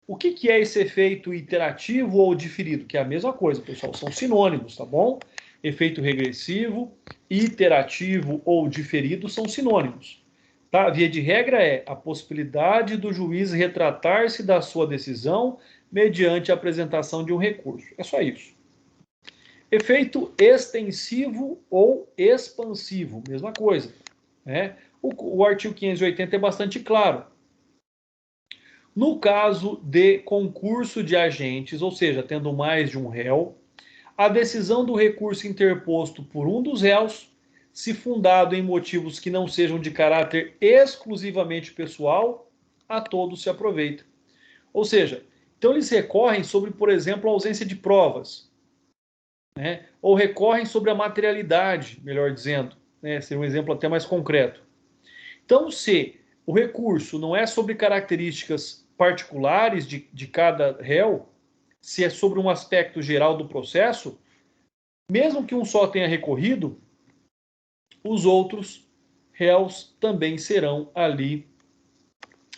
O que é esse efeito iterativo ou diferido? Que é a mesma coisa, pessoal, são sinônimos, tá bom? Efeito regressivo, iterativo ou diferido são sinônimos. Tá? A via de regra é a possibilidade do juiz retratar-se da sua decisão mediante a apresentação de um recurso. É só isso. Efeito extensivo ou expansivo, mesma coisa. Né? O artigo 580 é bastante claro. No caso de concurso de agentes, ou seja, tendo mais de um réu, a decisão do recurso interposto por um dos réus, se fundado em motivos que não sejam de caráter exclusivamente pessoal, a todos se aproveita. Ou seja, então eles recorrem sobre, por exemplo, a ausência de provas, né? Ou recorrem sobre a materialidade, melhor dizendo, né? Seria um exemplo até mais concreto. Então, se o recurso não é sobre características particulares de cada réu, se é sobre um aspecto geral do processo, mesmo que um só tenha recorrido, os outros réus também serão ali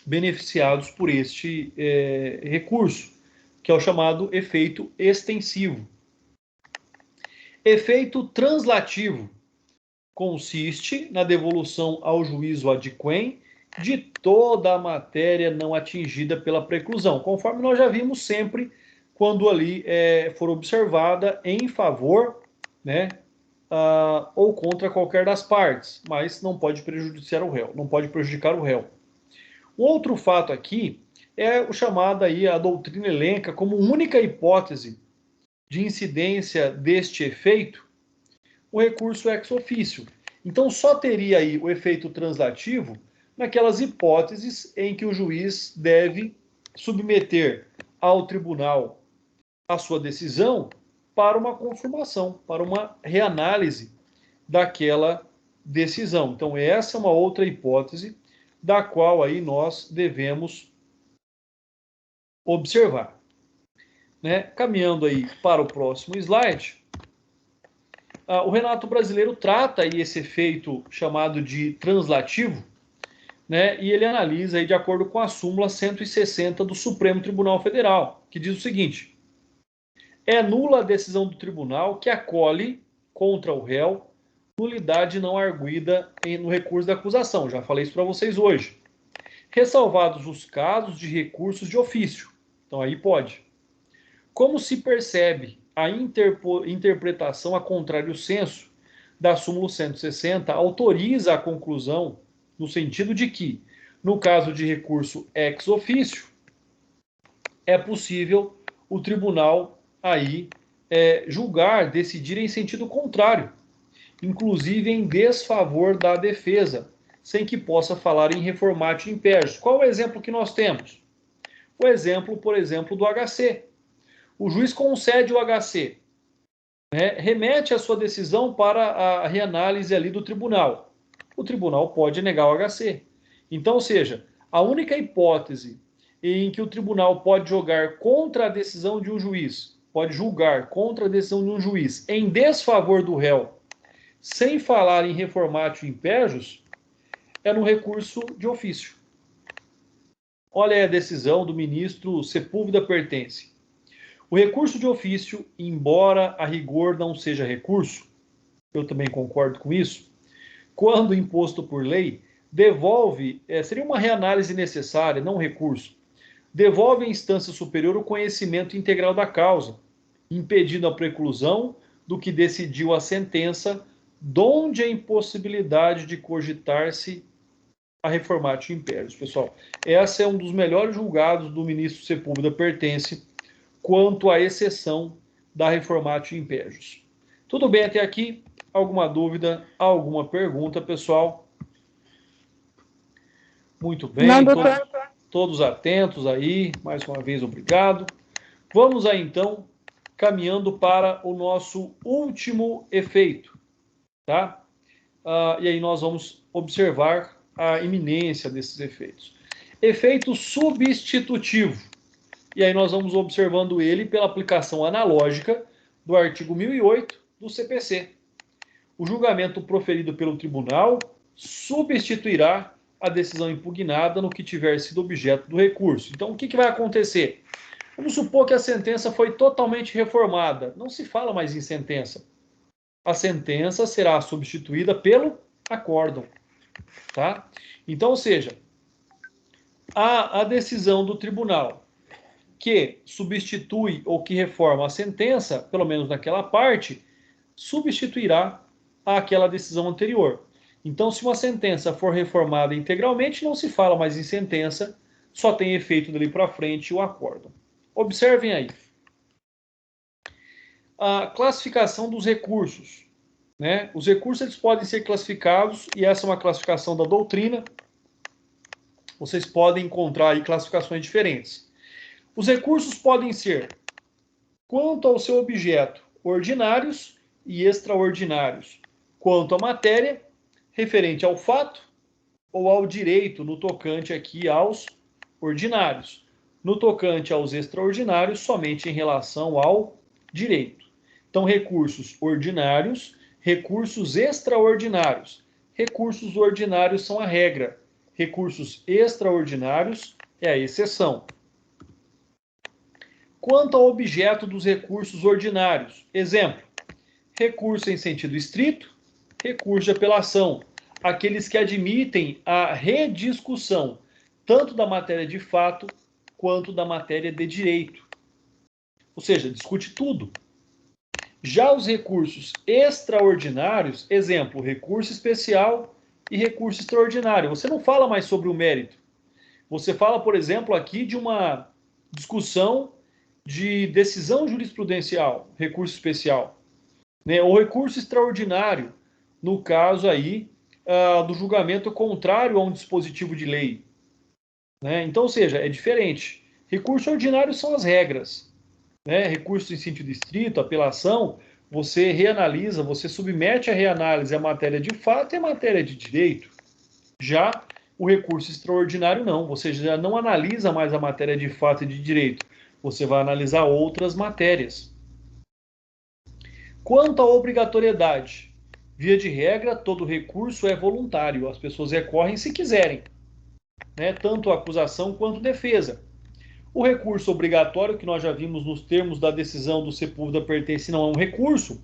beneficiados por este recurso, que é o chamado efeito extensivo. Efeito translativo consiste na devolução ao juízo ad quem de toda a matéria não atingida pela preclusão, conforme nós já vimos sempre quando ali for observada em favor, né, ou contra qualquer das partes, mas não pode prejudicar o réu, não pode prejudicar o réu. O outro fato aqui é o chamado aí, a doutrina elenca como única hipótese de incidência deste efeito o recurso ex officio. Então só teria aí o efeito translativo naquelas hipóteses em que o juiz deve submeter ao tribunal a sua decisão para uma confirmação, para uma reanálise daquela decisão. Então essa é uma outra hipótese da qual aí nós devemos observar. Né? Caminhando aí para o próximo slide, o Renato Brasileiro trata aí esse efeito chamado de translativo, né? E ele analisa aí de acordo com a súmula 160 do Supremo Tribunal Federal, que diz o seguinte: é nula a decisão do tribunal que acolhe contra o réu nulidade não arguida no recurso da acusação. Já falei isso para vocês hoje. Ressalvados os casos de recursos de ofício. Então aí pode. Como se percebe a interpretação a contrário senso da súmula 160 autoriza a conclusão no sentido de que, no caso de recurso ex officio, é possível o tribunal aí julgar, decidir em sentido contrário, inclusive em desfavor da defesa, sem que possa falar em reformatio imperius. Qual é o exemplo que nós temos? O exemplo, por exemplo, do HC. O juiz concede o HC, né, remete a sua decisão para a reanálise ali do tribunal. O tribunal pode negar o HC. Então, ou seja, a única hipótese em que o tribunal pode jogar contra a decisão de um juiz, pode julgar contra a decisão de um juiz em desfavor do réu, sem falar em reformatio imperius, é no recurso de ofício. Olha aí a decisão do ministro Sepúlveda Pertence. O recurso de ofício, embora a rigor não seja recurso, eu também concordo com isso, quando imposto por lei, devolve, seria uma reanálise necessária, não recurso, devolve à instância superior o conhecimento integral da causa, impedindo a preclusão do que decidiu a sentença, donde a impossibilidade de cogitar-se a reformatio imperius. Pessoal, esse é um dos melhores julgados do ministro Sepúlveda Pertence quanto à exceção da reformatio imperius. Tudo bem até aqui? Alguma dúvida, alguma pergunta, pessoal? Muito bem, Não, doutor. todos atentos aí, mais uma vez, obrigado. Vamos aí, então, caminhando para o nosso último efeito, tá? E aí nós vamos observar a iminência desses efeitos. Efeito substitutivo. E aí nós vamos observando ele pela aplicação analógica do artigo 1008 do CPC. O julgamento proferido pelo tribunal substituirá a decisão impugnada no que tiver sido objeto do recurso. Então, o que vai acontecer? Vamos supor que a sentença foi totalmente reformada. Não se fala mais em sentença. A sentença será substituída pelo acórdão. Tá? Então, ou seja, a decisão do tribunal que substitui ou que reforma a sentença, pelo menos naquela parte, substituirá aquela decisão anterior. Então, se uma sentença for reformada integralmente, não se fala mais em sentença, só tem efeito dali para frente o acórdão. Observem aí. A classificação dos recursos. Né? Os recursos eles podem ser classificados, e essa é uma classificação da doutrina. Vocês podem encontrar aí classificações diferentes. Os recursos podem ser, quanto ao seu objeto, ordinários e extraordinários. Quanto à matéria, referente ao fato ou ao direito, no tocante aqui aos ordinários. No tocante aos extraordinários, somente em relação ao direito. Então, recursos ordinários, recursos extraordinários. Recursos ordinários são a regra. Recursos extraordinários é a exceção. Quanto ao objeto dos recursos ordinários, exemplo, recurso em sentido estrito, recurso de apelação, aqueles que admitem a rediscussão, tanto da matéria de fato, quanto da matéria de direito. Ou seja, discute tudo. Já os recursos extraordinários, exemplo, recurso especial e recurso extraordinário. Você não fala mais sobre o mérito. Você fala, por exemplo, aqui de uma discussão de decisão jurisprudencial, recurso especial. Né? Ou recurso extraordinário, no caso aí do julgamento contrário a um dispositivo de lei. Né? Então, ou seja, é diferente. Recurso ordinário são as regras. Né? Recurso em sentido estrito, apelação, você reanalisa, você submete a reanálise a matéria de fato e a matéria de direito. Já o recurso extraordinário não, você já não analisa mais a matéria de fato e de direito, você vai analisar outras matérias. Quanto à obrigatoriedade, via de regra, todo recurso é voluntário, as pessoas recorrem se quiserem, né? Tanto a acusação quanto a defesa. O recurso obrigatório, que nós já vimos nos termos da decisão do Sepúlveda pertence não a um recurso,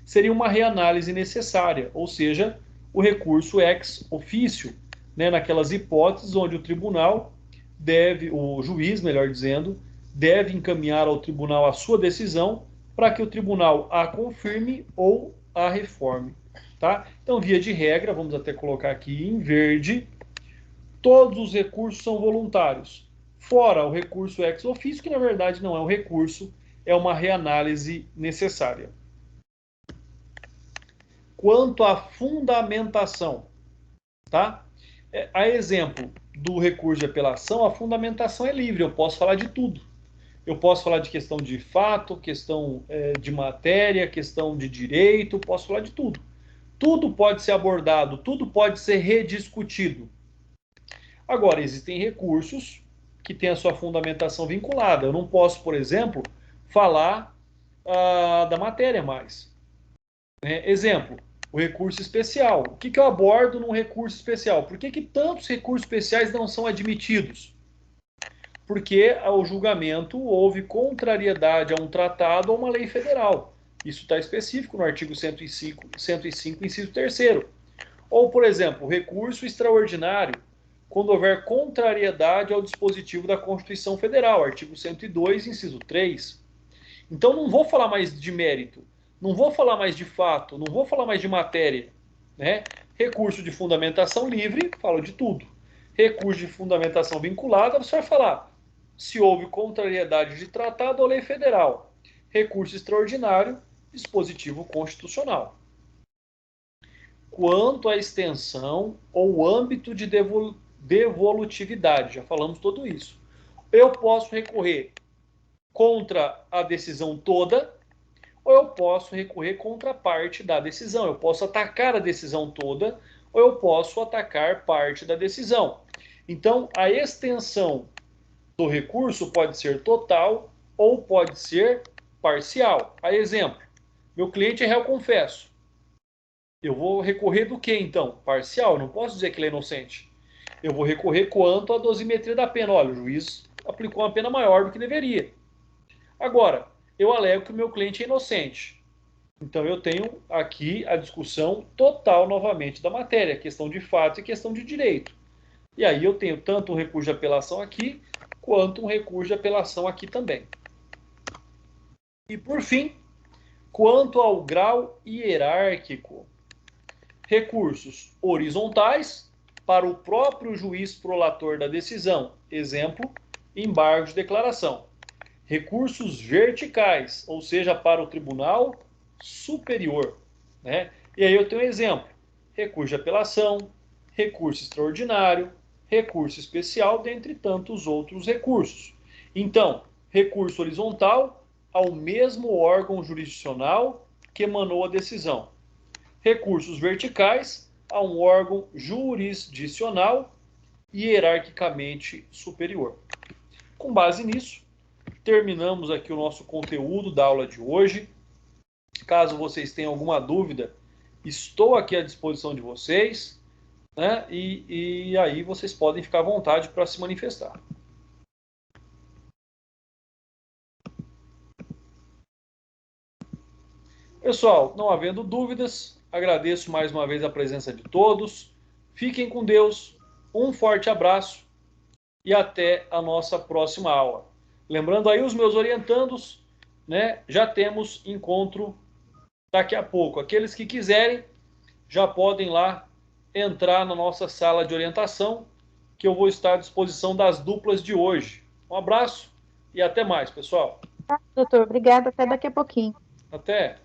seria uma reanálise necessária, ou seja, o recurso ex officio, né, naquelas hipóteses onde o tribunal deve, o juiz, melhor dizendo, deve encaminhar ao tribunal a sua decisão para que o tribunal a confirme ou a reforme. Tá? Então, via de regra, vamos até colocar aqui em verde, todos os recursos são voluntários. Fora o recurso ex officio, que na verdade não é um recurso, é uma reanálise necessária. Quanto à fundamentação, tá? A exemplo do recurso de apelação, a fundamentação é livre, eu posso falar de tudo. Eu posso falar de questão de fato, questão de matéria, questão de direito, posso falar de tudo. Tudo pode ser abordado, tudo pode ser rediscutido. Agora, existem recursos que têm a sua fundamentação vinculada. Eu não posso, por exemplo, falar da matéria mais. Exemplo, o recurso especial. O que eu abordo num recurso especial? Por que tantos recursos especiais não são admitidos? Porque ao julgamento houve contrariedade a um tratado ou uma lei federal. Isso está específico no artigo 105, inciso 3º. Ou, por exemplo, recurso extraordinário, quando houver contrariedade ao dispositivo da Constituição Federal, artigo 102, inciso 3. Então, não vou falar mais de mérito, não vou falar mais de fato, não vou falar mais de matéria. Né? Recurso de fundamentação livre, falo de tudo. Recurso de fundamentação vinculada, você vai falar se houve contrariedade de tratado ou lei federal. Recurso extraordinário, dispositivo constitucional. Quanto à extensão ou âmbito de devolutividade, já falamos tudo isso. Eu posso recorrer contra a decisão toda, ou eu posso recorrer contra parte da decisão. Eu posso atacar a decisão toda, ou eu posso atacar parte da decisão. Então, a extensão do recurso pode ser total ou pode ser parcial. A exemplo, meu cliente é réu confesso. Eu vou recorrer do que, então? Parcial, não posso dizer que ele é inocente. Eu vou recorrer quanto à dosimetria da pena. Olha, o juiz aplicou uma pena maior do que deveria. Agora, eu alego que o meu cliente é inocente. Então, eu tenho aqui a discussão total, novamente, da matéria, questão de fato e questão de direito. E aí eu tenho tanto um recurso de apelação aqui, quanto um recurso de apelação aqui também. E, por fim, quanto ao grau hierárquico, recursos horizontais para o próprio juiz prolator da decisão, exemplo, embargo de declaração. Recursos verticais, ou seja, para o Tribunal Superior, né? E aí eu tenho um exemplo: recurso de apelação, recurso extraordinário, recurso especial, dentre tantos outros recursos. Então, recurso horizontal ao mesmo órgão jurisdicional que emanou a decisão. Recursos verticais a um órgão jurisdicional e hierarquicamente superior. Com base nisso, terminamos aqui o nosso conteúdo da aula de hoje. Caso vocês tenham alguma dúvida, estou aqui à disposição de vocês, né? E aí vocês podem ficar à vontade para se manifestar. Pessoal, não havendo dúvidas, agradeço mais uma vez a presença de todos. Fiquem com Deus, um forte abraço e até a nossa próxima aula. Lembrando aí os meus orientandos, né? Já temos encontro daqui a pouco. Aqueles que quiserem já podem lá entrar na nossa sala de orientação, que eu vou estar à disposição das duplas de hoje. Um abraço e até mais, pessoal. Doutor, obrigada. Até daqui a pouquinho. Até.